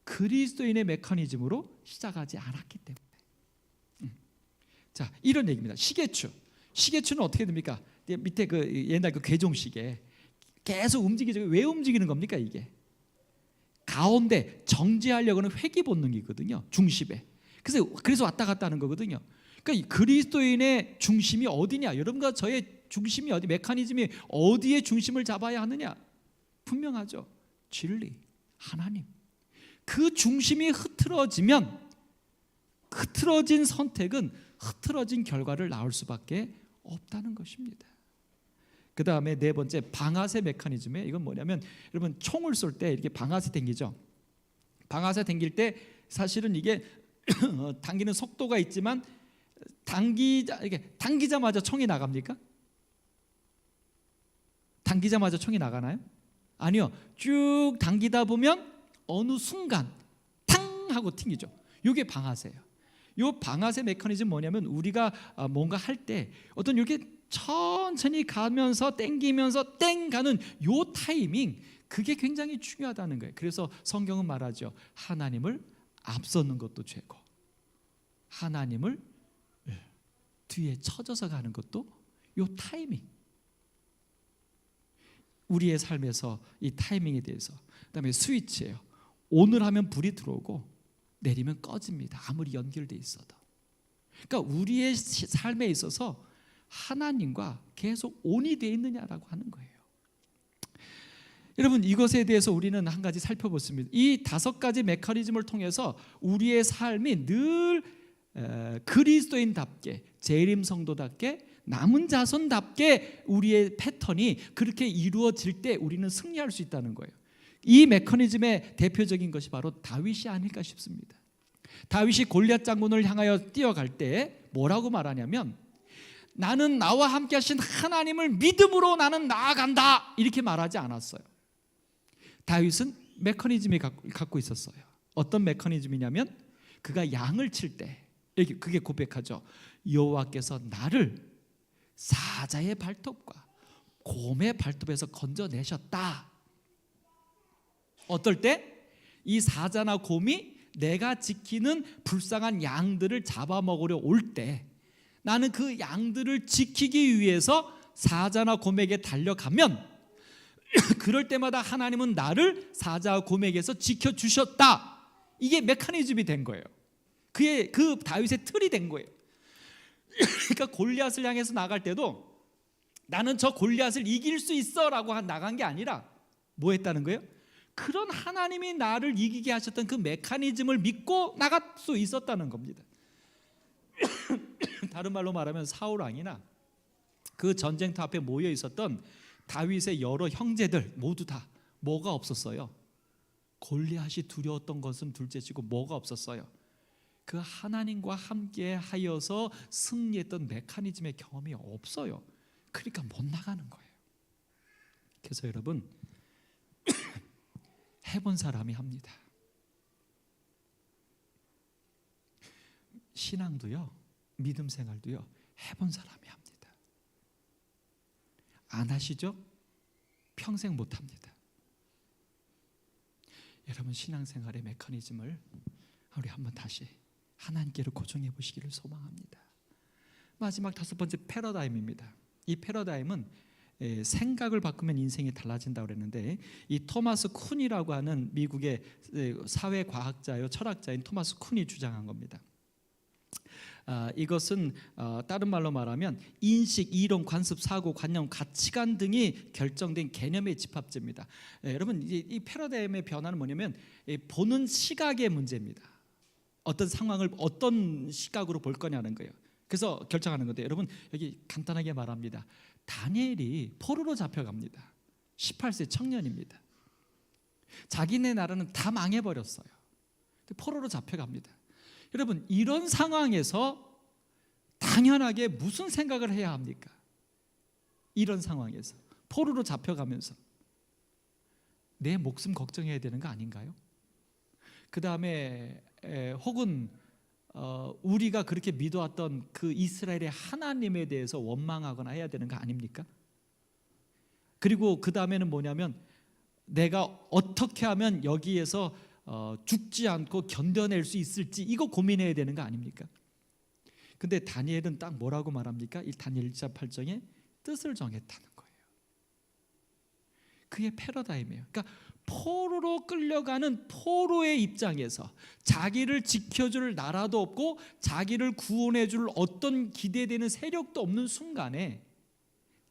그리스도인의 메커니즘으로 시작하지 않았기 때문에. 자, 이런 얘기입니다. 시계추는 어떻게 됩니까? 밑에 그 옛날 그 괴종시계 계속 움직이죠. 왜 움직이는 겁니까 이게? 가운데 정지하려고는 회귀 본능이거든요. 중심에. 그래서 왔다 갔다 하는 거거든요. 그러니까 그리스도인의 중심이 어디냐? 여러분과 저의 중심이 어디? 메커니즘이 어디에 중심을 잡아야 하느냐? 분명하죠. 진리, 하나님. 그 중심이 흐트러지면 흐트러진 선택은 흐트러진 결과를 낳을 수밖에 없다는 것입니다. 그 다음에 네 번째 방아쇠 메커니즘에 이건 뭐냐면 여러분 총을 쏠 때 이렇게 방아쇠 당기죠. 방아쇠 당길 때 사실은 이게 당기는 속도가 있지만 이렇게 당기자마자 총이 나갑니까? 당기자마자 총이 나가나요? 아니요. 쭉 당기다 보면 어느 순간 탕 하고 튕기죠. 이게 방아쇠예요. 이 방아쇠 메커니즘 뭐냐면 우리가 뭔가 할 때 어떤 이렇게 천천히 가면서 땡기면서 땡 가는 요 타이밍 그게 굉장히 중요하다는 거예요. 그래서 성경은 말하죠. 하나님을 앞서는 것도 죄고 하나님을 뒤에 쳐져서 가는 것도 요 타이밍. 우리의 삶에서 이 타이밍에 대해서 그다음에 스위치예요. 오늘 하면 불이 들어오고 내리면 꺼집니다. 아무리 연결돼 있어도. 그러니까 우리의 삶에 있어서 하나님과 계속 온이 되어 있느냐라고 하는 거예요. 여러분 이것에 대해서 우리는 한 가지 살펴보습니다. 이 5가지 메커니즘을 통해서 우리의 삶이 늘 그리스도인답게 재림 성도답게 남은 자손답게 우리의 패턴이 그렇게 이루어질 때 우리는 승리할 수 있다는 거예요. 이 메커니즘의 대표적인 것이 바로 다윗이 아닐까 싶습니다. 다윗이 골리앗 장군을 향하여 뛰어갈 때 뭐라고 말하냐면 나는 나와 함께 하신 하나님을 믿음으로 나는 나아간다 이렇게 말하지 않았어요. 다윗은 메커니즘이 갖고 있었어요. 어떤 메커니즘이냐면 그가 양을 칠 때 그게 고백하죠. 여호와께서 나를 사자의 발톱과 곰의 발톱에서 건져내셨다. 어떨 때? 이 사자나 곰이 내가 지키는 불쌍한 양들을 잡아먹으려 올 때 나는 그 양들을 지키기 위해서 사자나 곰에게 달려가면 그럴 때마다 하나님은 나를 사자와 곰에게서 지켜주셨다. 이게 메커니즘이 된 거예요. 그 다윗의 틀이 된 거예요. 그러니까 골리앗을 향해서 나갈 때도 나는 저 골리앗을 이길 수 있어 라고 나간 게 아니라 뭐 했다는 거예요? 그런 하나님이 나를 이기게 하셨던 그 메커니즘을 믿고 나갈 수 있었다는 겁니다. 다른 말로 말하면 사울 왕이나 그 전쟁터 앞에 모여 있었던 다윗의 여러 형제들 모두 다 뭐가 없었어요? 골리앗이 두려웠던 것은 둘째치고 뭐가 없었어요? 그 하나님과 함께 하여서 승리했던 메커니즘의 경험이 없어요. 그러니까 못 나가는 거예요. 그래서 여러분 해본 사람이 합니다. 신앙도요, 믿음 생활도요, 해본 사람이 합니다. 안 하시죠? 평생 못 합니다. 여러분, 신앙생활의 메커니즘을 우리 한번 다시 하나님께로 고정해 보시기를 소망합니다. 마지막 5번째, 패러다임입니다. 이 패러다임은 생각을 바꾸면 인생이 달라진다고 그랬는데, 이 토마스 쿤이라고 하는 미국의 사회과학자요 철학자인 토마스 쿤이 주장한 겁니다. 이것은 다른 말로 말하면 인식, 이론, 관습, 사고, 관념, 가치관 등이 결정된 개념의 집합체입니다. 여러분, 이 패러다임의 변화는 뭐냐면 보는 시각의 문제입니다. 어떤 상황을 어떤 시각으로 볼 거냐는 거예요. 그래서 결정하는 건데, 여러분 여기 간단하게 말합니다. 다니엘이 포로로 잡혀갑니다. 18세 청년입니다. 자기네 나라는 다 망해버렸어요. 포로로 잡혀갑니다. 여러분, 이런 상황에서 당연하게 무슨 생각을 해야 합니까? 이런 상황에서 포로로 잡혀가면서 내 목숨 걱정해야 되는 거 아닌가요? 그 다음에 혹은 우리가 그렇게 믿어왔던 그 이스라엘의 하나님에 대해서 원망하거나 해야 되는 거 아닙니까? 그리고 그 다음에는 뭐냐면 내가 어떻게 하면 여기에서 죽지 않고 견뎌낼 수 있을지 이거 고민해야 되는 거 아닙니까? 근데 다니엘은 딱 뭐라고 말합니까? 이 다니엘 1장 8장에 뜻을 정했다는 거예요. 그게 패러다임이에요. 그러니까 포로로 끌려가는 포로의 입장에서 자기를 지켜줄 나라도 없고 자기를 구원해줄 어떤 기대되는 세력도 없는 순간에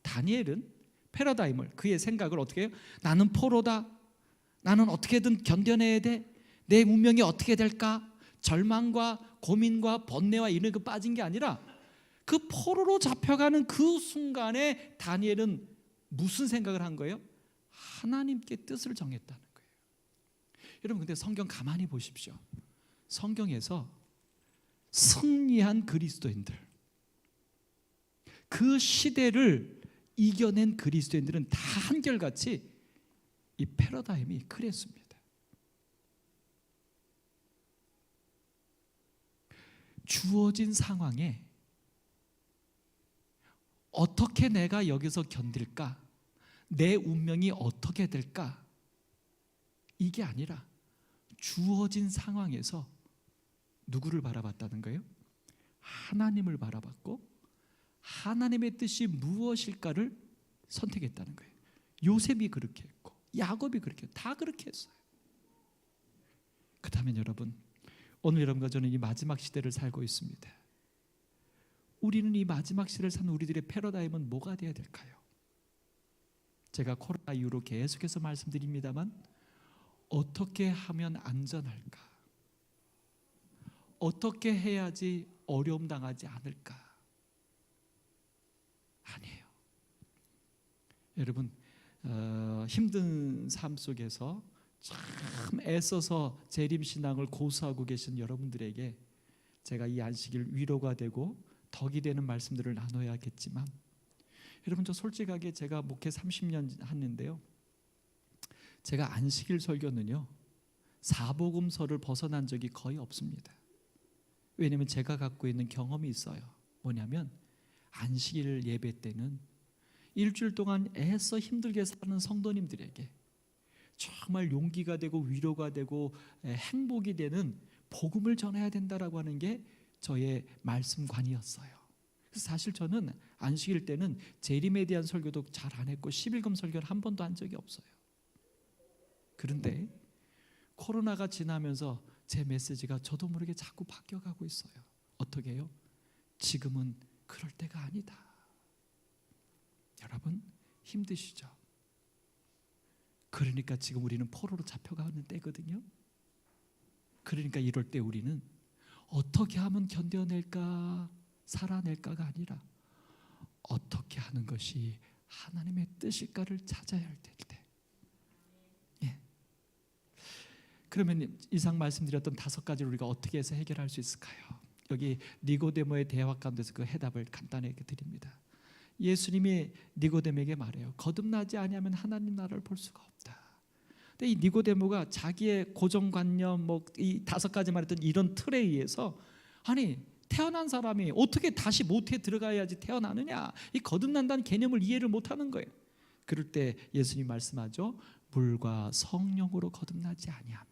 다니엘은 패러다임을, 그의 생각을 어떻게 해요? 나는 포로다. 나는 어떻게든 견뎌내야 돼. 내 운명이 어떻게 될까? 절망과 고민과 번뇌와 이런 거 빠진 게 아니라 그 포로로 잡혀가는 그 순간에 다니엘은 무슨 생각을 한 거예요? 하나님께 뜻을 정했다는 거예요. 여러분, 근데 성경 가만히 보십시오. 성경에서 승리한 그리스도인들, 그 시대를 이겨낸 그리스도인들은 다 한결같이 이 패러다임이 그랬습니다. 주어진 상황에 어떻게 내가 여기서 견딜까? 내 운명이 어떻게 될까? 이게 아니라 주어진 상황에서 누구를 바라봤다는 거예요? 하나님을 바라봤고 하나님의 뜻이 무엇일까를 선택했다는 거예요. 요셉이 그렇게 했고 야곱이 그렇게 했고 다 그렇게 했어요. 그렇다면 여러분, 오늘 여러분과 저는 이 마지막 시대를 살고 있습니다. 우리는 이 마지막 시대를 사는 우리들의 패러다임은 뭐가 되어야 될까요? 제가 코로나 이후로 계속해서 말씀드립니다만 어떻게 하면 안전할까? 어떻게 해야지 어려움 당하지 않을까? 아니에요. 여러분, 힘든 삶 속에서 참 애써서 재림신앙을 고수하고 계신 여러분들에게 제가 이 안식일 위로가 되고 덕이 되는 말씀들을 나눠야겠지만, 여러분, 저 솔직하게 제가 목회 30년 했는데요, 제가 안식일 설교는요 사복음서를 벗어난 적이 거의 없습니다. 왜냐하면 제가 갖고 있는 경험이 있어요. 뭐냐면 안식일 예배 때는 일주일 동안 애써 힘들게 사는 성도님들에게 정말 용기가 되고 위로가 되고 행복이 되는 복음을 전해야 된다라고 하는 게 저의 말씀관이었어요. 그래서 사실 저는 안식일 때는 재림에 대한 설교도 잘 안 했고 11금 설교를 한 번도 한 적이 없어요. 그런데 코로나가 지나면서 제 메시지가 저도 모르게 자꾸 바뀌어가고 있어요. 어떻게 해요? 지금은 그럴 때가 아니다. 여러분, 힘드시죠? 그러니까 지금 우리는 포로로 잡혀가는 때거든요. 그러니까 이럴 때 우리는 어떻게 하면 견뎌낼까, 살아낼까가 아니라 어떻게 하는 것이 하나님의 뜻일까를 찾아야 할 때일 때. 예. 그러면 이상 말씀드렸던 5가지를 우리가 어떻게 해서 해결할 수 있을까요? 여기 니고데모의 대화 가운데서 그 해답을 간단하게 드립니다. 예수님이 니고데모에게 말해요. 거듭나지 아니하면 하나님 나라를 볼 수가 없다. 근데 이 니고데모가 자기의 고정관념 뭐 이 5가지 말했던 이런 틀에 의해서 아니 태어난 사람이 어떻게 다시 모태에 들어가야지 태어나느냐, 이 거듭난다는 개념을 이해를 못하는 거예요. 그럴 때 예수님 말씀하죠. 물과 성령으로 거듭나지 아니하며.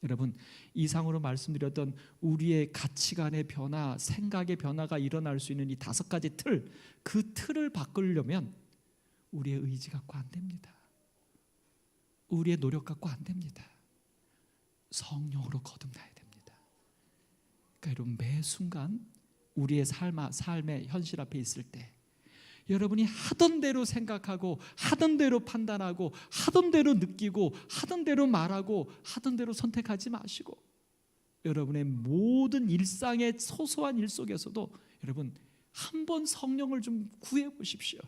여러분, 이상으로 말씀드렸던 우리의 가치관의 변화, 생각의 변화가 일어날 수 있는 이 5가지 틀, 그 틀을 바꾸려면 우리의 의지 갖고 안 됩니다. 우리의 노력 갖고 안 됩니다. 성령으로 거듭나야 됩니다. 그러니까 여러분, 매 순간 우리의 삶의 현실 앞에 있을 때 여러분이 하던 대로 생각하고 하던 대로 판단하고 하던 대로 느끼고 하던 대로 말하고 하던 대로 선택하지 마시고 여러분의 모든 일상의 소소한 일 속에서도 여러분 한번 성령을 좀 구해 보십시오.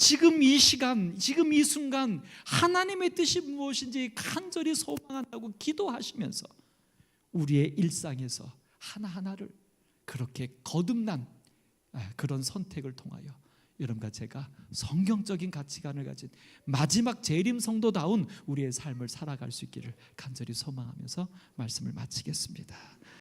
지금 이 시간, 지금 이 순간 하나님의 뜻이 무엇인지 간절히 소망한다고 기도하시면서 우리의 일상에서 하나하나를 그렇게 거듭난 그런 선택을 통하여 여러분과 제가 성경적인 가치관을 가진 마지막 재림 성도다운 우리의 삶을 살아갈 수 있기를 간절히 소망하면서 말씀을 마치겠습니다.